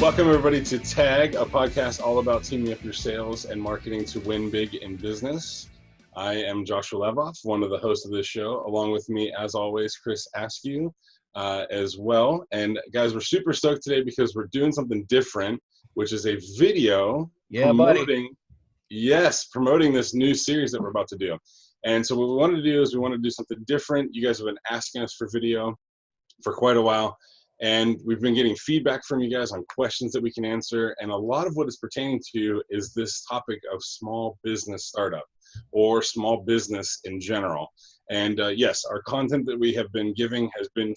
Welcome everybody to Tag, a podcast all about teaming up your sales and marketing to win big in business. I am Joshua Levoff, one of the hosts of this show. Along with me, as always, Chris Askew as well. And guys, we're super stoked today because we're doing something different, which is a video promoting this new series that we're about to do. And so what we wanted to do is we want to do something different. You guys have been asking us for video for quite a while. And we've been getting feedback from you guys on questions that we can answer. And a lot of what it's pertaining to is this topic of small business startup or small business in general. And yes, our content that we have been giving has been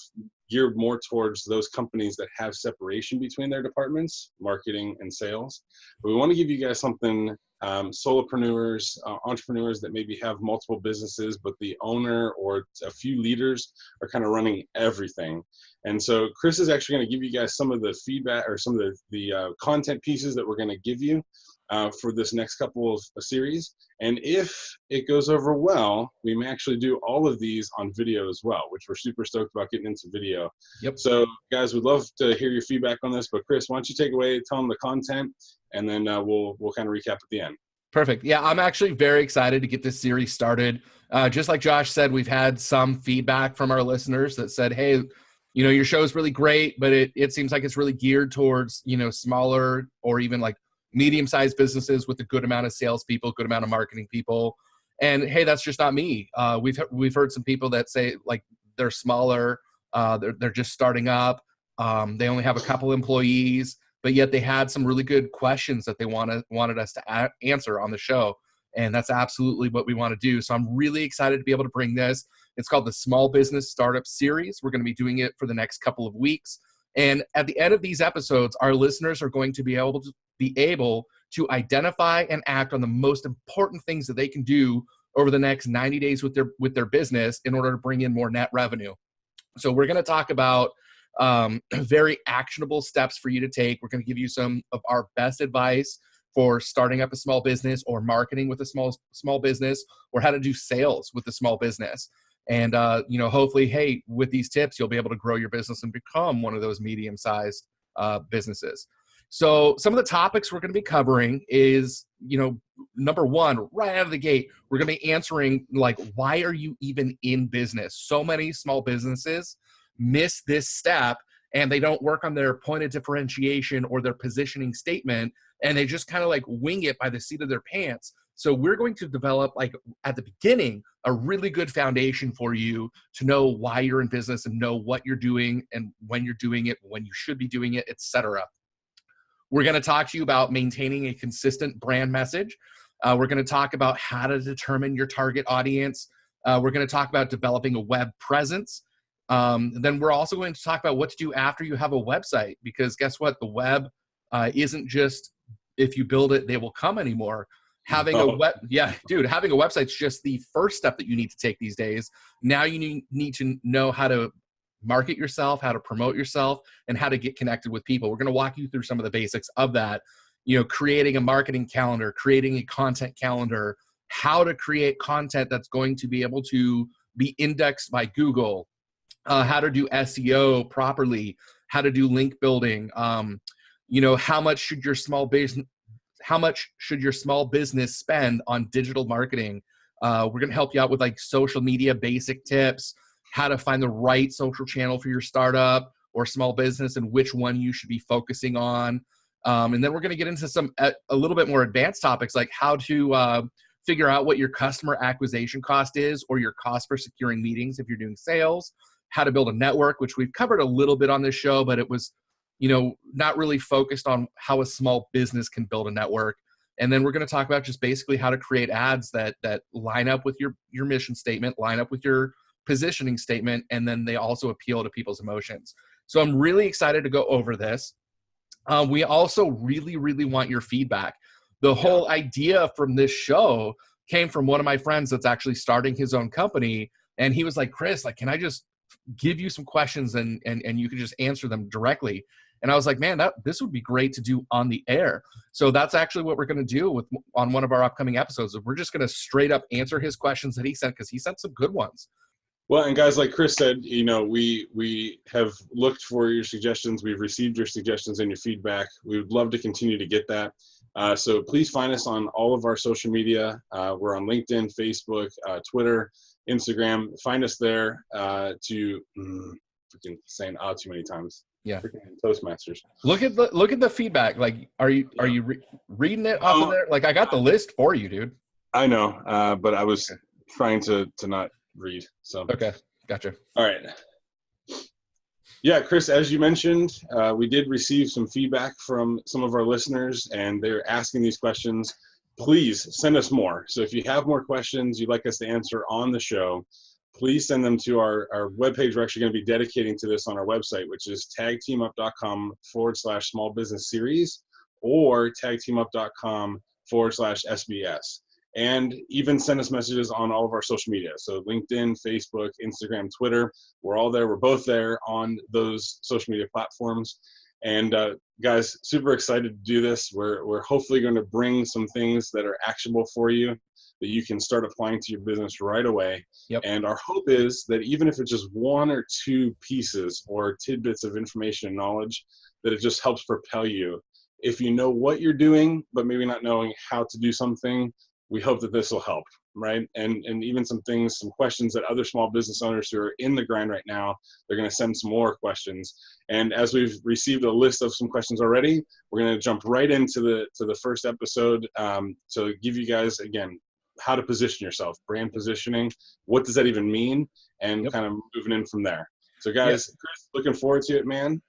geared more towards those companies that have separation between their departments, marketing and sales. But we want to give you guys something, solopreneurs, entrepreneurs that maybe have multiple businesses, but the owner or a few leaders are kind of running everything. And so Chris is actually going to give you guys some of the feedback or some of the content pieces that we're going to give you for this next couple of series. And if it goes over well, we may actually do all of these on video as well, which we're super stoked about getting into video. Yep. So guys, we'd love to hear your feedback on this, but Chris, why don't you take away, tell them the content, and then we'll kind of recap at the end. Perfect. Yeah, I'm actually very excited to get this series started. Just like Josh said, we've had some feedback from our listeners that said, hey, you know, your show is really great, but it seems like it's really geared towards, you know, smaller or even like medium-sized businesses with a good amount of salespeople, good amount of marketing people. And hey, that's just not me. We've heard some people that say like they're smaller, they're just starting up, they only have a couple employees, but yet they had some really good questions that they wanted us to answer on the show. And that's absolutely what we want to do. So I'm really excited to be able to bring this. It's called the Small Business Startup Series. We're going to be doing it for the next couple of weeks. And at the end of these episodes, our listeners are going to be able to identify and act on the most important things that they can do over the next 90 days with their business in order to bring in more net revenue. So we're going to talk about very actionable steps for you to take. We're going to give you some of our best advice for starting up a small business or marketing with a small business, or how to do sales with a small business. And, you know, hopefully, hey, with these tips, you'll be able to grow your business and become one of those medium-sized businesses. So some of the topics we're going to be covering is, you know, number one, right out of the gate, we're going to be answering, like, why are you even in business? So many small businesses miss this step and they don't work on their point of differentiation or their positioning statement, and they just kind of like wing it by the seat of their pants. So we're going to develop, like at the beginning, a really good foundation for you to know why you're in business and know what you're doing and when you're doing it, when you should be doing it, etc. We're going to talk to you about maintaining a consistent brand message. We're going to talk about how to determine your target audience. We're going to talk about developing a web presence. Then we're also going to talk about what to do after you have a website, because guess what? The web isn't just if you build it, they will come anymore. Having a website's just the first step that you need to take these days. Now you need to know how to market yourself, how to promote yourself, and how to get connected with people. We're going to walk you through some of the basics of that. You know, creating a marketing calendar, creating a content calendar, how to create content that's going to be able to be indexed by Google, how to do SEO properly, how to do link building. You know, how much should your small business spend on digital marketing? We're going to help you out with like social media basic tips, how to find the right social channel for your startup or small business and which one you should be focusing on. And then we're going to get into some a little bit more advanced topics, like how to figure out what your customer acquisition cost is, or your cost for securing meetings if you're doing sales, how to build a network, which we've covered a little bit on this show, but it was, you know, not really focused on how a small business can build a network. And then we're going to talk about just basically how to create ads that line up with your mission statement, line up with your positioning statement, and then they also appeal to people's emotions. So I'm really excited to go over this. We also really, really want your feedback. The whole idea from this show came from one of my friends that's actually starting his own company. And he was like, Chris, like, can I just give you some questions and you can just answer them directly? And I was like, man, this would be great to do on the air. So that's actually what we're going to do on one of our upcoming episodes. We're just going to straight up answer his questions that he sent, because he sent some good ones. Well, and guys, like Chris said, we have looked for your suggestions. We've received your suggestions and your feedback. We would love to continue to get that. So please find us on all of our social media. We're on LinkedIn, Facebook, Twitter, Instagram. Find us there freaking saying too many times. Yeah. Freaking Toastmasters. Look at the feedback. Like, are you reading it off of there? Like, I got the list for you, dude. I know, but I was trying to not read. So okay, gotcha. All right. Yeah, Chris, as you mentioned, we did receive some feedback from some of our listeners, and they're asking these questions. Please send us more. So if you have more questions you'd like us to answer on the show, please send them to our webpage. We're actually going to be dedicating to this on our website, which is tagteamup.com/small business series or tagteamup.com/SBS. And even send us messages on all of our social media. So LinkedIn, Facebook, Instagram, Twitter, we're all there. We're both there on those social media platforms. And guys, super excited to do this. We're hopefully going to bring some things that are actionable for you that you can start applying to your business right away. Yep. And our hope is that even if it's just one or two pieces or tidbits of information and knowledge, that it just helps propel you. If you know what you're doing, but maybe not knowing how to do something, we hope that this will help, right? And even some questions that other small business owners who are in the grind right now, they're going to send some more questions. And as we've received a list of some questions already, we're going to jump right into the first episode to give you guys, again, how to position yourself, brand positioning, what does that even mean, and kind of moving in from there. So guys, Chris, looking forward to it, man.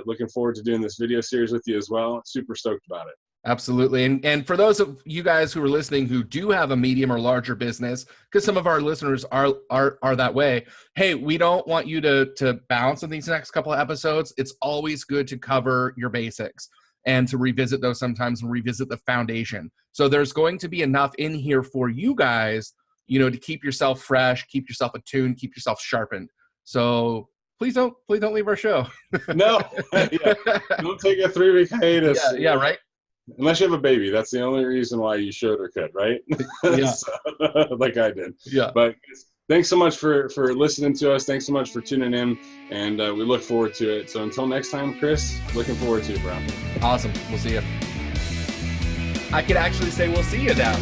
Looking forward to doing this video series with you as well. Super stoked about it. Absolutely. And for those of you guys who are listening who do have a medium or larger business, because some of our listeners are that way, hey, we don't want you to bounce in these next couple of episodes. It's always good to cover your basics and to revisit those sometimes and revisit the foundation. So there's going to be enough in here for you guys, to keep yourself fresh, keep yourself attuned, keep yourself sharpened. So please don't leave our show. No, don't take a 3-week hiatus. Yeah, right. Unless you have a baby, that's the only reason why you should or could, right? Yeah. So, like I did. Yeah. But thanks so much for listening to us. Thanks so much for tuning in, and we look forward to it. So until next time, Chris, looking forward to it, bro. Awesome. We'll see you. I could actually say we'll see you now.